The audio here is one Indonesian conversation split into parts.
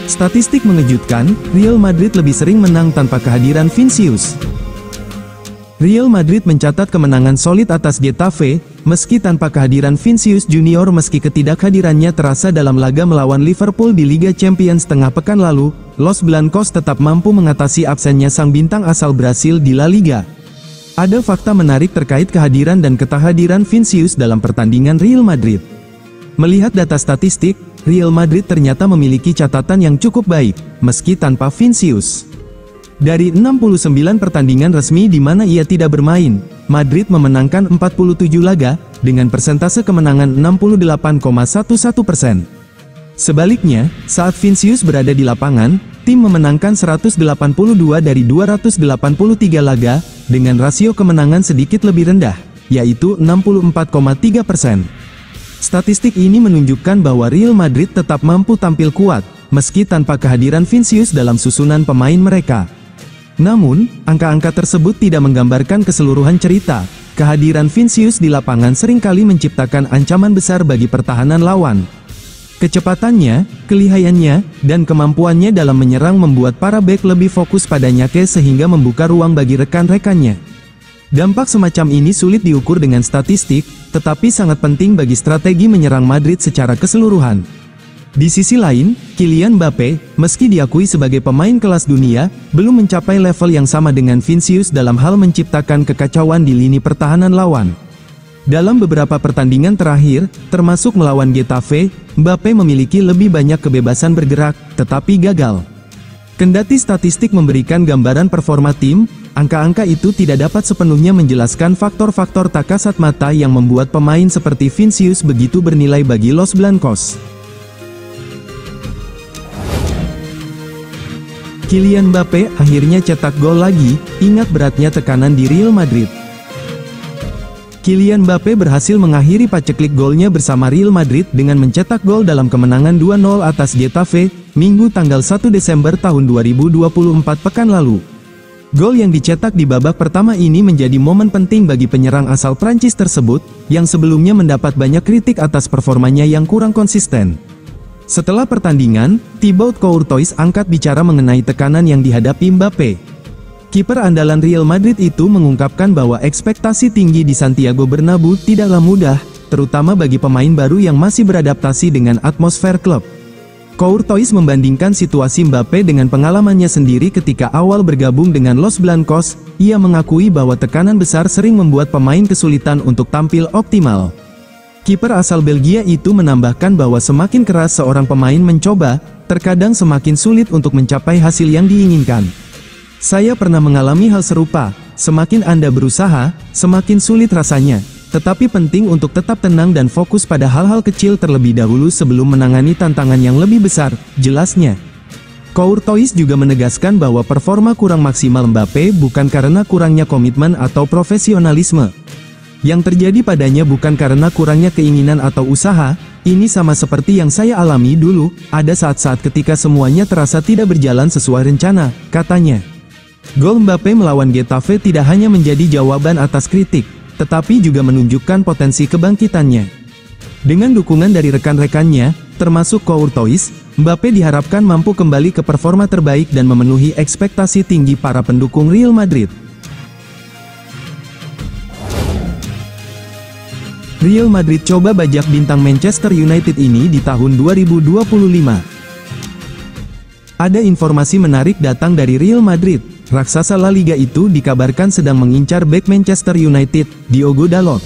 Statistik mengejutkan, Real Madrid lebih sering menang tanpa kehadiran Vinicius. Real Madrid mencatat kemenangan solid atas Getafe, meski tanpa kehadiran Vinicius Junior. Meski ketidakhadirannya terasa dalam laga melawan Liverpool di Liga Champions tengah pekan lalu, Los Blancos tetap mampu mengatasi absennya sang bintang asal Brasil di La Liga. Ada fakta menarik terkait kehadiran dan ketidakhadiran Vinicius dalam pertandingan Real Madrid. Melihat data statistik, Real Madrid ternyata memiliki catatan yang cukup baik, meski tanpa Vinicius. Dari 69 pertandingan resmi di mana ia tidak bermain, Madrid memenangkan 47 laga, dengan persentase kemenangan 68,11%. Sebaliknya, saat Vinicius berada di lapangan, tim memenangkan 182 dari 283 laga, dengan rasio kemenangan sedikit lebih rendah, yaitu 64,3%. Statistik ini menunjukkan bahwa Real Madrid tetap mampu tampil kuat, meski tanpa kehadiran Vinicius dalam susunan pemain mereka. Namun, angka-angka tersebut tidak menggambarkan keseluruhan cerita. Kehadiran Vinicius di lapangan seringkali menciptakan ancaman besar bagi pertahanan lawan. Kecepatannya, kelihayannya, dan kemampuannya dalam menyerang membuat para bek lebih fokus padanya sehingga membuka ruang bagi rekan-rekannya. Dampak semacam ini sulit diukur dengan statistik, tetapi sangat penting bagi strategi menyerang Madrid secara keseluruhan. Di sisi lain, Kylian Mbappe, meski diakui sebagai pemain kelas dunia, belum mencapai level yang sama dengan Vinicius dalam hal menciptakan kekacauan di lini pertahanan lawan. Dalam beberapa pertandingan terakhir, termasuk melawan Getafe, Mbappe memiliki lebih banyak kebebasan bergerak, tetapi gagal. Kendati statistik memberikan gambaran performa tim, angka-angka itu tidak dapat sepenuhnya menjelaskan faktor-faktor tak kasat mata yang membuat pemain seperti Vinicius begitu bernilai bagi Los Blancos. Kylian Mbappe akhirnya cetak gol lagi, ingat beratnya tekanan di Real Madrid. Kylian Mbappe berhasil mengakhiri paceklik golnya bersama Real Madrid dengan mencetak gol dalam kemenangan 2-0 atas Getafe, Minggu tanggal 1 Desember tahun 2024 pekan lalu. Gol yang dicetak di babak pertama ini menjadi momen penting bagi penyerang asal Prancis tersebut, yang sebelumnya mendapat banyak kritik atas performanya yang kurang konsisten. Setelah pertandingan, Thibaut Courtois angkat bicara mengenai tekanan yang dihadapi Mbappe. Kiper andalan Real Madrid itu mengungkapkan bahwa ekspektasi tinggi di Santiago Bernabeu tidaklah mudah, terutama bagi pemain baru yang masih beradaptasi dengan atmosfer klub. Courtois membandingkan situasi Mbappe dengan pengalamannya sendiri ketika awal bergabung dengan Los Blancos. Ia mengakui bahwa tekanan besar sering membuat pemain kesulitan untuk tampil optimal. Kiper asal Belgia itu menambahkan bahwa semakin keras seorang pemain mencoba, terkadang semakin sulit untuk mencapai hasil yang diinginkan. Saya pernah mengalami hal serupa, semakin Anda berusaha, semakin sulit rasanya. Tetapi penting untuk tetap tenang dan fokus pada hal-hal kecil terlebih dahulu sebelum menangani tantangan yang lebih besar, jelasnya. Courtois juga menegaskan bahwa performa kurang maksimal Mbappe bukan karena kurangnya komitmen atau profesionalisme. Yang terjadi padanya bukan karena kurangnya keinginan atau usaha, ini sama seperti yang saya alami dulu, ada saat-saat ketika semuanya terasa tidak berjalan sesuai rencana, katanya. Gol Mbappe melawan Getafe tidak hanya menjadi jawaban atas kritik, tetapi juga menunjukkan potensi kebangkitannya. Dengan dukungan dari rekan-rekannya, termasuk Courtois, Mbappe diharapkan mampu kembali ke performa terbaik dan memenuhi ekspektasi tinggi para pendukung Real Madrid. Real Madrid coba bajak bintang Manchester United ini di tahun 2025. Ada informasi menarik datang dari Real Madrid. Raksasa La Liga itu dikabarkan sedang mengincar bek Manchester United, Diogo Dalot.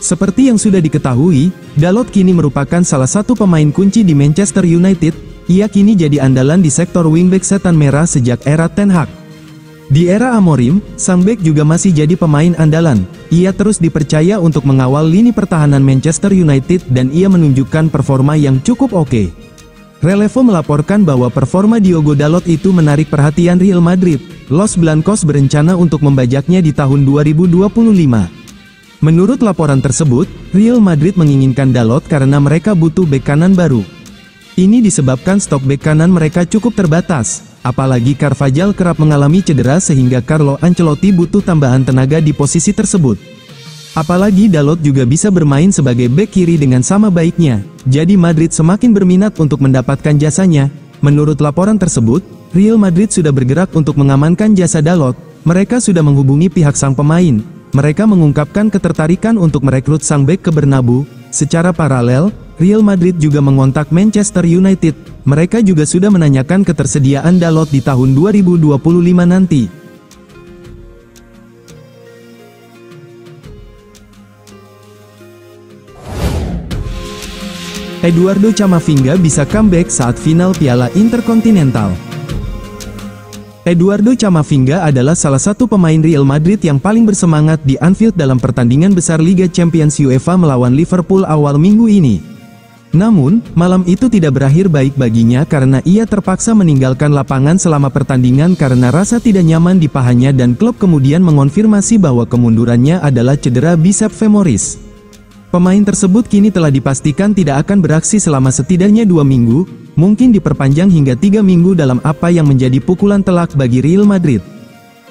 Seperti yang sudah diketahui, Dalot kini merupakan salah satu pemain kunci di Manchester United. Ia kini jadi andalan di sektor wingback setan merah sejak era Ten Hag. Di era Amorim, sang bek juga masih jadi pemain andalan. Ia terus dipercaya untuk mengawal lini pertahanan Manchester United dan ia menunjukkan performa yang cukup oke. Relevo melaporkan bahwa performa Diogo Dalot itu menarik perhatian Real Madrid. Los Blancos berencana untuk membajaknya di tahun 2025. Menurut laporan tersebut, Real Madrid menginginkan Dalot karena mereka butuh bek kanan baru. Ini disebabkan stok bek kanan mereka cukup terbatas, apalagi Carvajal kerap mengalami cedera sehingga Carlo Ancelotti butuh tambahan tenaga di posisi tersebut. Apalagi Dalot juga bisa bermain sebagai bek kiri dengan sama baiknya, jadi Madrid semakin berminat untuk mendapatkan jasanya. Menurut laporan tersebut, Real Madrid sudah bergerak untuk mengamankan jasa Dalot. Mereka sudah menghubungi pihak sang pemain. Mereka mengungkapkan ketertarikan untuk merekrut sang bek ke Bernabeu. Secara paralel, Real Madrid juga mengontak Manchester United. Mereka juga sudah menanyakan ketersediaan Dalot di tahun 2025 nanti. Eduardo Camavinga bisa comeback saat final Piala Intercontinental. Eduardo Camavinga adalah salah satu pemain Real Madrid yang paling bersemangat di Anfield dalam pertandingan besar Liga Champions UEFA melawan Liverpool awal minggu ini. Namun, malam itu tidak berakhir baik baginya karena ia terpaksa meninggalkan lapangan selama pertandingan karena rasa tidak nyaman di pahanya dan klub kemudian mengonfirmasi bahwa kemundurannya adalah cedera bicep femoris. Pemain tersebut kini telah dipastikan tidak akan beraksi selama setidaknya 2 minggu, mungkin diperpanjang hingga 3 minggu dalam apa yang menjadi pukulan telak bagi Real Madrid.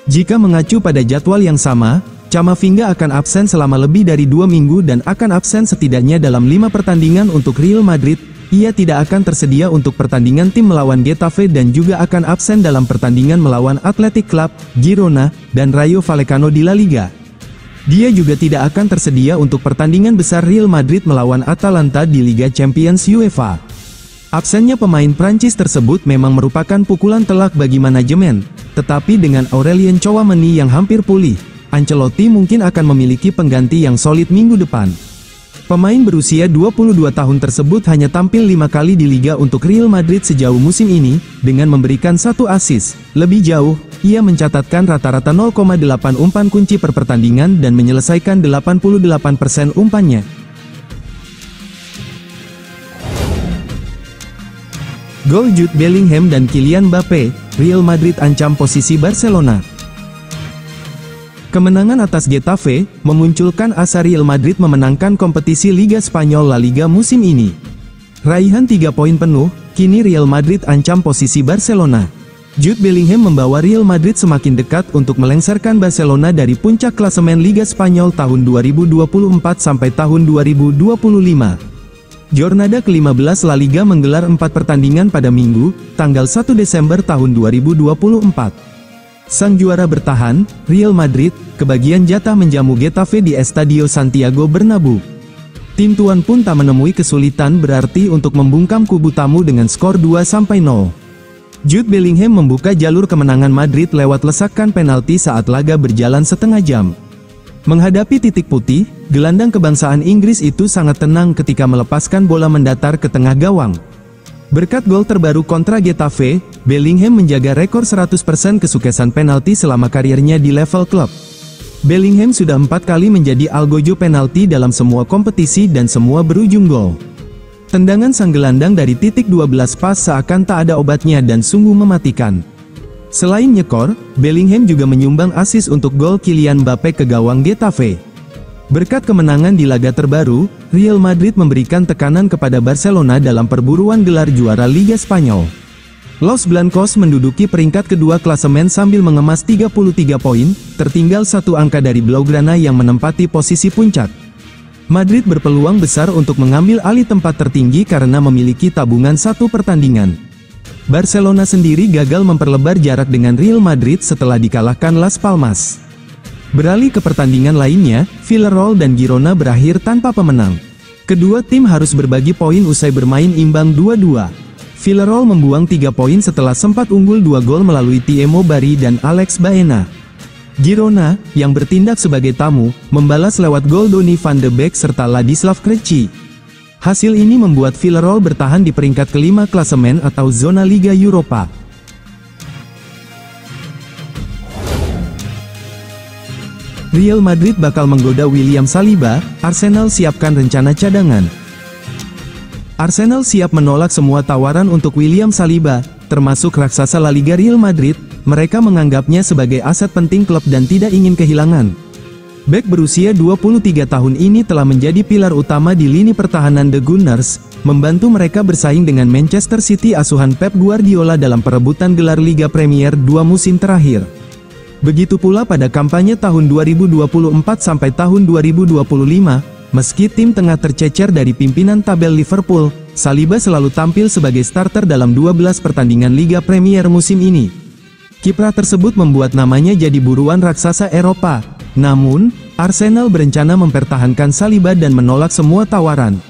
Jika mengacu pada jadwal yang sama, Camavinga akan absen selama lebih dari 2 minggu dan akan absen setidaknya dalam 5 pertandingan untuk Real Madrid. Ia tidak akan tersedia untuk pertandingan tim melawan Getafe dan juga akan absen dalam pertandingan melawan Athletic Club, Girona, dan Rayo Vallecano di La Liga. Dia juga tidak akan tersedia untuk pertandingan besar Real Madrid melawan Atalanta di Liga Champions UEFA. Absennya pemain Prancis tersebut memang merupakan pukulan telak bagi manajemen, tetapi dengan Aurelien Tchouameni yang hampir pulih, Ancelotti mungkin akan memiliki pengganti yang solid minggu depan. Pemain berusia 22 tahun tersebut hanya tampil 5 kali di Liga untuk Real Madrid sejauh musim ini, dengan memberikan 1 assist. Lebih jauh, ia mencatatkan rata-rata 0,8 umpan kunci per pertandingan dan menyelesaikan 88% umpannya. Gol Jude Bellingham dan Kylian Mbappe, Real Madrid ancam posisi Barcelona. Kemenangan atas Getafe, memunculkan asa Real Madrid memenangkan kompetisi Liga Spanyol La Liga musim ini. Raihan 3 poin penuh, kini Real Madrid ancam posisi Barcelona. Jude Bellingham membawa Real Madrid semakin dekat untuk melengsarkan Barcelona dari puncak klasemen Liga Spanyol tahun 2024 sampai tahun 2025. Jornada ke-15 La Liga menggelar 4 pertandingan pada Minggu, tanggal 1 Desember tahun 2024. Sang juara bertahan, Real Madrid, kebagian jatah menjamu Getafe di Estadio Santiago Bernabeu. Tim tuan pun tak menemui kesulitan berarti untuk membungkam kubu tamu dengan skor 2-0. Jude Bellingham membuka jalur kemenangan Madrid lewat lesakan penalti saat laga berjalan setengah jam. Menghadapi titik putih, gelandang kebangsaan Inggris itu sangat tenang ketika melepaskan bola mendatar ke tengah gawang. Berkat gol terbaru kontra Getafe, Bellingham menjaga rekor 100% kesuksesan penalti selama karirnya di level klub. Bellingham sudah 4 kali menjadi algojo penalti dalam semua kompetisi dan semua berujung gol. Tendangan sang gelandang dari titik 12 pas seakan tak ada obatnya dan sungguh mematikan. Selain nyekor, Bellingham juga menyumbang assist untuk gol Kylian Mbappe ke gawang Getafe. Berkat kemenangan di laga terbaru, Real Madrid memberikan tekanan kepada Barcelona dalam perburuan gelar juara Liga Spanyol. Los Blancos menduduki peringkat kedua klasemen sambil mengemas 33 poin, tertinggal 1 angka dari Blaugrana yang menempati posisi puncak. Madrid berpeluang besar untuk mengambil alih tempat tertinggi karena memiliki tabungan 1 pertandingan. Barcelona sendiri gagal memperlebar jarak dengan Real Madrid setelah dikalahkan Las Palmas. Beralih ke pertandingan lainnya, Villarreal dan Girona berakhir tanpa pemenang. Kedua tim harus berbagi poin usai bermain imbang 2-2. Villarreal membuang 3 poin setelah sempat unggul 2 gol melalui Thiemo Barry dan Alex Baena. Girona, yang bertindak sebagai tamu, membalas lewat gol Donny van de Beek serta Ladislav Krejci. Hasil ini membuat Villarreal bertahan di peringkat kelima klasemen atau zona Liga Eropa. Real Madrid bakal menggoda William Saliba, Arsenal siapkan rencana cadangan. Arsenal siap menolak semua tawaran untuk William Saliba, termasuk raksasa La Liga Real Madrid. Mereka menganggapnya sebagai aset penting klub dan tidak ingin kehilangan. Bek berusia 23 tahun ini telah menjadi pilar utama di lini pertahanan The Gunners, membantu mereka bersaing dengan Manchester City asuhan Pep Guardiola dalam perebutan gelar Liga Premier 2 musim terakhir. Begitu pula pada kampanye tahun 2024 sampai tahun 2025, meski tim tengah tercecer dari pimpinan tabel Liverpool, Saliba selalu tampil sebagai starter dalam 12 pertandingan Liga Premier musim ini. Kiprah tersebut membuat namanya jadi buruan raksasa Eropa. Namun, Arsenal berencana mempertahankan Saliba dan menolak semua tawaran.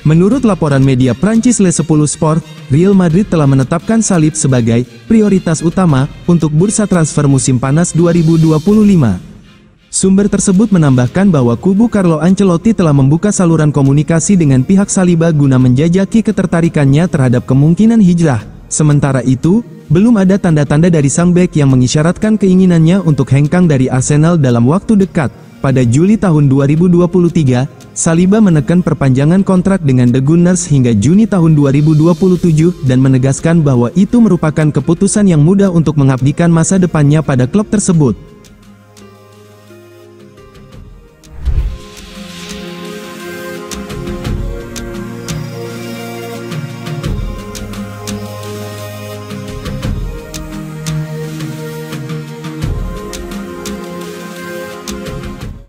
Menurut laporan media Prancis Le 10 Sport, Real Madrid telah menetapkan Salib sebagai prioritas utama untuk bursa transfer musim panas 2025. Sumber tersebut menambahkan bahwa kubu Carlo Ancelotti telah membuka saluran komunikasi dengan pihak Saliba guna menjajaki ketertarikannya terhadap kemungkinan hijrah. Sementara itu, belum ada tanda-tanda dari sang bek yang mengisyaratkan keinginannya untuk hengkang dari Arsenal dalam waktu dekat. Pada Juli tahun 2023, Saliba menekan perpanjangan kontrak dengan The Gunners hingga Juni tahun 2027 dan menegaskan bahwa itu merupakan keputusan yang mudah untuk mengabdikan masa depannya pada klub tersebut.